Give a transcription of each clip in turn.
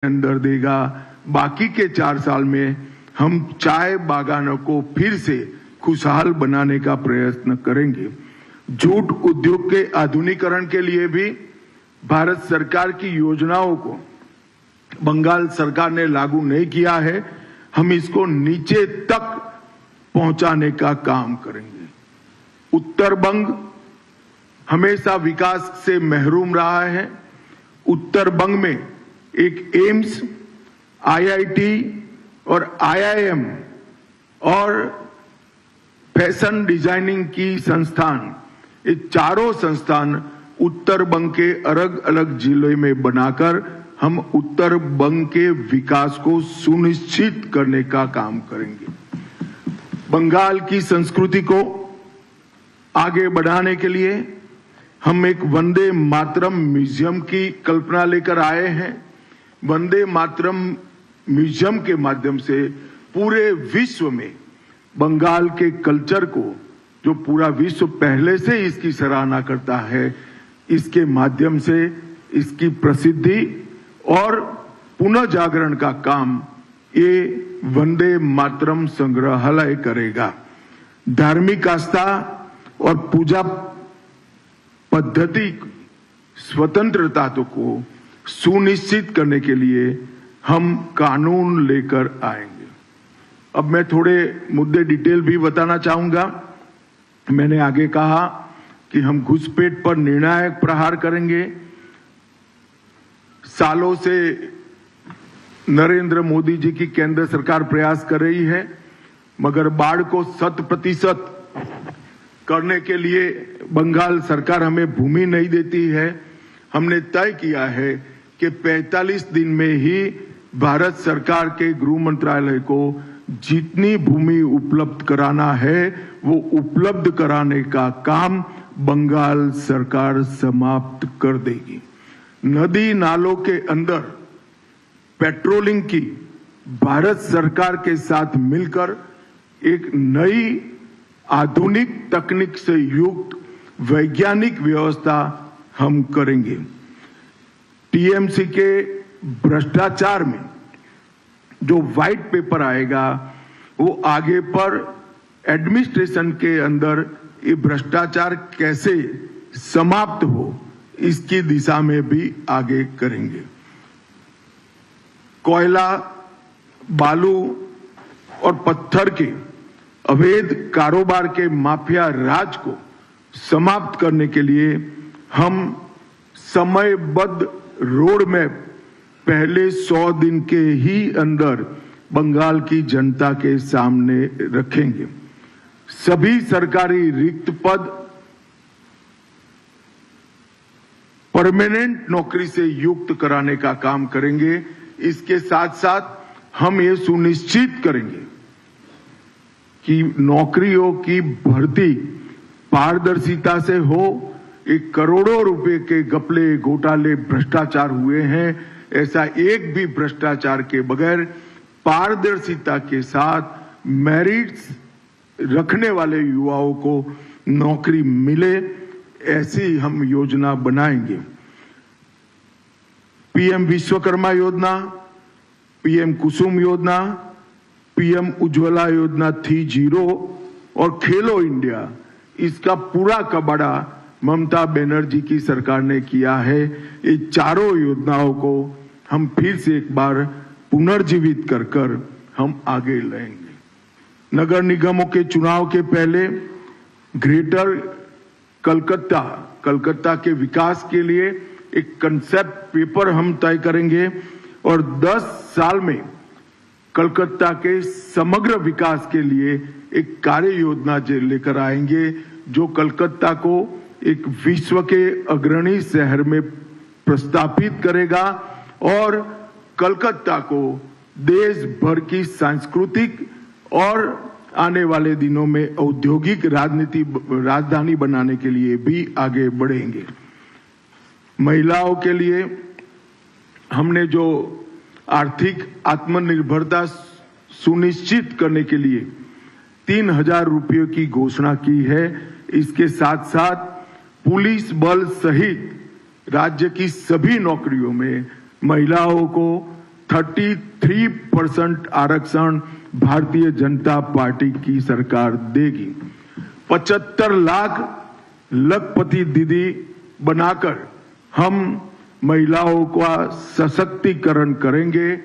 अंदर देगा। बाकी के 4 साल में हम चाय बागानों को फिर से खुशहाल बनाने का प्रयत्न करेंगे। जूट उद्योग के आधुनिकीकरण के लिए भी भारत सरकार की योजनाओं को बंगाल सरकार ने लागू नहीं किया है। हम इसको नीचे तक पहुंचाने का काम करेंगे। उत्तर बंग हमेशा विकास से महरूम रहा है। उत्तर बंग में एक एम्स, आईआईटी और आईआईएम और फैशन डिजाइनिंग की संस्थान, ये चारों संस्थान उत्तर बंग के अलग अलग जिलों में बनाकर हम उत्तर बंग के विकास को सुनिश्चित करने का काम करेंगे। बंगाल की संस्कृति को आगे बढ़ाने के लिए हम एक वंदे मातरम म्यूजियम की कल्पना लेकर आए हैं। वंदे मातरम म्यूजियम के माध्यम से पूरे विश्व में बंगाल के कल्चर को, जो पूरा विश्व पहले से इसकी सराहना करता है, इसके माध्यम से इसकी प्रसिद्धि और पुनः जागरण का काम ये वंदे मातरम संग्रहालय करेगा। धार्मिक आस्था और पूजा पद्धति स्वतंत्रता को सुनिश्चित करने के लिए हम कानून लेकर आएंगे। अब मैं थोड़े मुद्दे डिटेल भी बताना चाहूंगा। मैंने आगे कहा कि हम घुसपैठ पर निर्णायक प्रहार करेंगे। सालों से नरेंद्र मोदी जी की केंद्र सरकार प्रयास कर रही है, मगर बाढ़ को 100% करने के लिए बंगाल सरकार हमें भूमि नहीं देती है। हमने तय किया है कि 45 दिन में ही भारत सरकार के गृह मंत्रालय को जितनी भूमि उपलब्ध कराना है वो उपलब्ध कराने का काम बंगाल सरकार समाप्त कर देगी। नदी नालों के अंदर पेट्रोलिंग की भारत सरकार के साथ मिलकर एक नई आधुनिक तकनीक से युक्त वैज्ञानिक व्यवस्था हम करेंगे। टीएमसी के भ्रष्टाचार में जो व्हाइट पेपर आएगा वो आगे पर एडमिनिस्ट्रेशन के अंदर ये भ्रष्टाचार कैसे समाप्त हो इसकी दिशा में भी आगे करेंगे। कोयला, बालू और पत्थर के अवैध कारोबार के माफिया राज को समाप्त करने के लिए हम समयबद्ध रोड मैप पहले 100 दिन के ही अंदर बंगाल की जनता के सामने रखेंगे। सभी सरकारी रिक्त पद परमानेंट नौकरी से युक्त कराने का काम करेंगे। इसके साथ साथ हम ये सुनिश्चित करेंगे कि नौकरियों की भर्ती पारदर्शिता से हो। एक करोड़ों रुपए के घपले, घोटाले, भ्रष्टाचार हुए हैं, ऐसा एक भी भ्रष्टाचार के बगैर पारदर्शिता के साथ मेरिट्स रखने वाले युवाओं को नौकरी मिले, ऐसी हम योजना बनाएंगे। पीएम विश्वकर्मा योजना, पीएम कुसुम योजना, पीएम उज्ज्वला योजना 3.0 और खेलो इंडिया, इसका पूरा कबाड़ा ममता बनर्जी की सरकार ने किया है। ये चारों योजनाओं को हम फिर से एक बार पुनर्जीवित कर हम आगे लाएंगे। नगर निगमों के चुनाव के पहले ग्रेटर कलकत्ता के विकास के लिए एक कंसेप्ट पेपर हम तय करेंगे और 10 साल में कलकत्ता के समग्र विकास के लिए एक कार्य योजना लेकर आएंगे, जो कलकत्ता को एक विश्व के अग्रणी शहर में प्रस्तापित करेगा और कलकत्ता को देश भर की सांस्कृतिक और आने वाले दिनों में औद्योगिक राजधानी बनाने के लिए भी आगे बढ़ेंगे। महिलाओं के लिए हमने जो आर्थिक आत्मनिर्भरता सुनिश्चित करने के लिए 3,000 रुपये की घोषणा की है। इसके साथ साथ पुलिस बल सहित राज्य की सभी नौकरियों में महिलाओं को 33% आरक्षण भारतीय जनता पार्टी की सरकार देगी। 75 लाख लखपति दीदी बनाकर हम महिलाओं का सशक्तिकरण करेंगे।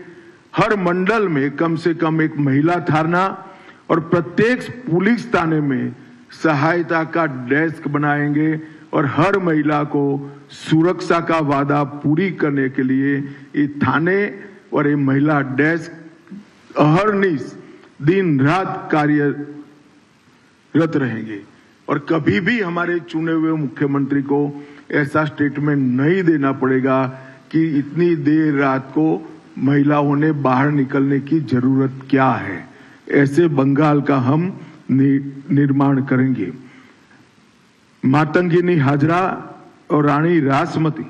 हर मंडल में कम से कम एक महिला थाना और प्रत्येक पुलिस थाने में सहायता का डेस्क बनाएंगे और हर महिला को सुरक्षा का वादा पूरी करने के लिए ये थाने और ये महिला डेस्क अहर्निश दिन रात कार्यरत रहेंगे। और कभी भी हमारे चुने हुए मुख्यमंत्री को ऐसा स्टेटमेंट नहीं देना पड़ेगा कि इतनी देर रात को महिलाओं ने बाहर निकलने की जरूरत क्या है। ऐसे बंगाल का हम निर्माण करेंगे। मातंगिनी हाजरा और रानी रासमती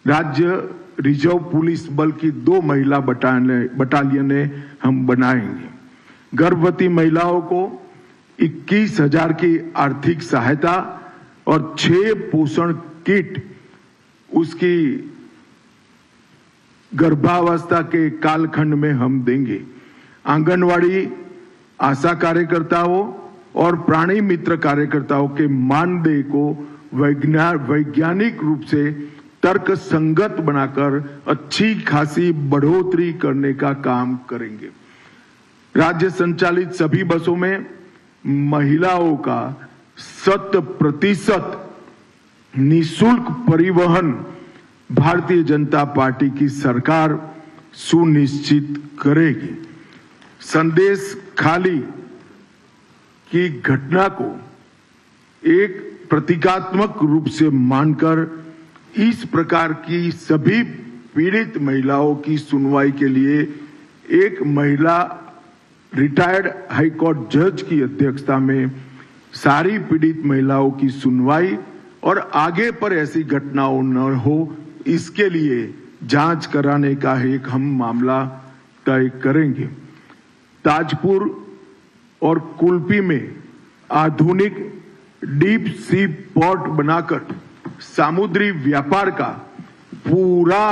राज्य रिजर्व पुलिस बल की 2 महिला बटालियनें हम बनाएंगे। गर्भवती महिलाओं को 21,000 की आर्थिक सहायता और 6 पोषण किट उसकी गर्भावस्था के कालखंड में हम देंगे। आंगनवाड़ी आशा कार्यकर्ताओं और प्राणी मित्र कार्यकर्ताओं के मानदेय को वैज्ञानिक रूप से तर्क संगत बनाकर अच्छी खासी बढ़ोतरी करने का काम करेंगे। राज्य संचालित सभी बसों में महिलाओं का 100% निःशुल्क परिवहन भारतीय जनता पार्टी की सरकार सुनिश्चित करेगी। संदेश खाली की घटना को एक प्रतीकात्मक रूप से मानकर इस प्रकार की सभी पीड़ित महिलाओं की सुनवाई के लिए एक महिला रिटायर्ड हाईकोर्ट जज की अध्यक्षता में सारी पीड़ित महिलाओं की सुनवाई और आगे पर ऐसी घटनाओं न हो इसके लिए जांच कराने का एक हम मामला तय करेंगे। ताजपुर और कुल्पी में आधुनिक डीप सी पोर्ट बनाकर समुद्री व्यापार का पूरा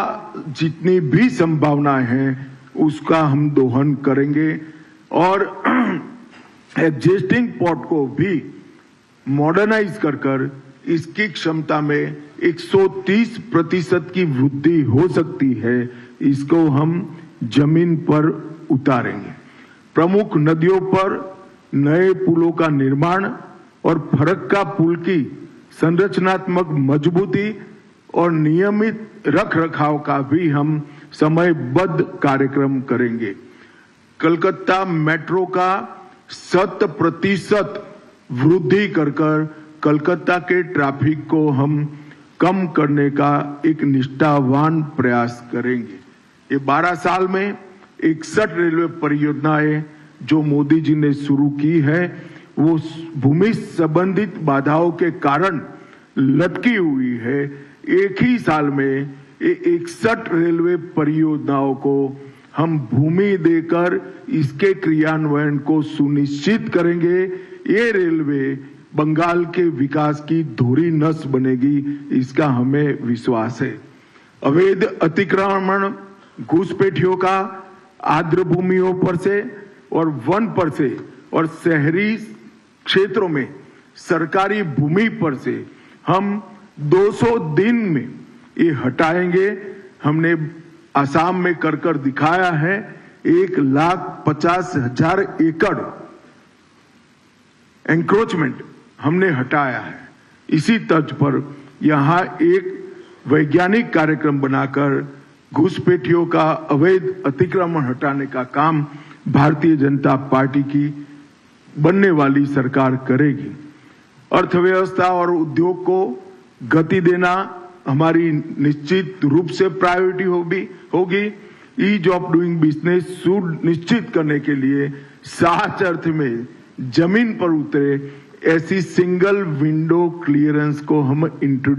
जितनी भी संभावनाएं हैं उसका हम दोहन करेंगे और एग्जिस्टिंग पोर्ट को भी मॉडर्नाइज कर इसकी क्षमता में 130% की वृद्धि हो सकती है। इसको हम जमीन पर उतारेंगे। प्रमुख नदियों पर नए पुलों का निर्माण और फरक्का पुल की संरचनात्मक मजबूती और नियमित रखरखाव का भी हम समयबद्ध कार्यक्रम करेंगे। कलकत्ता मेट्रो का 100% वृद्धि कर कलकत्ता के ट्रैफिक को हम कम करने का एक निष्ठावान प्रयास करेंगे। ये 12 साल में 61 रेलवे परियोजनाएं जो मोदी जी ने शुरू की है वो भूमि संबंधित बाधाओं के कारण लटकी हुई है। एक ही साल में 61 रेलवे परियोजनाओं को हम भूमि देकर इसके क्रियान्वयन को सुनिश्चित करेंगे। ये रेलवे बंगाल के विकास की धुरी नस बनेगी, इसका हमें विश्वास है। अवैध अतिक्रमण घुसपैठियों का आर्द्र भूमियों पर से और वन पर से और शहरी क्षेत्रों में सरकारी भूमि पर से हम 200 दिन में ये हटाएंगे। हमने असम में कर दिखाया है। 1,50,000 एकड़ एंक्रोचमेंट हमने हटाया है। इसी तर्ज पर यहाँ एक वैज्ञानिक कार्यक्रम बनाकर घुसपैठियों का अवैध अतिक्रमण हटाने का काम भारतीय जनता पार्टी की बनने वाली सरकार करेगी। अर्थव्यवस्था और उद्योग को गति देना हमारी निश्चित रूप से प्रायोरिटी होगी। ईज ऑफ डूइंग बिजनेस सुनिश्चित करने के लिए सच अर्थ में जमीन पर उतरे ऐसी सिंगल विंडो क्लियरेंस को हम इंट्रोड्यूस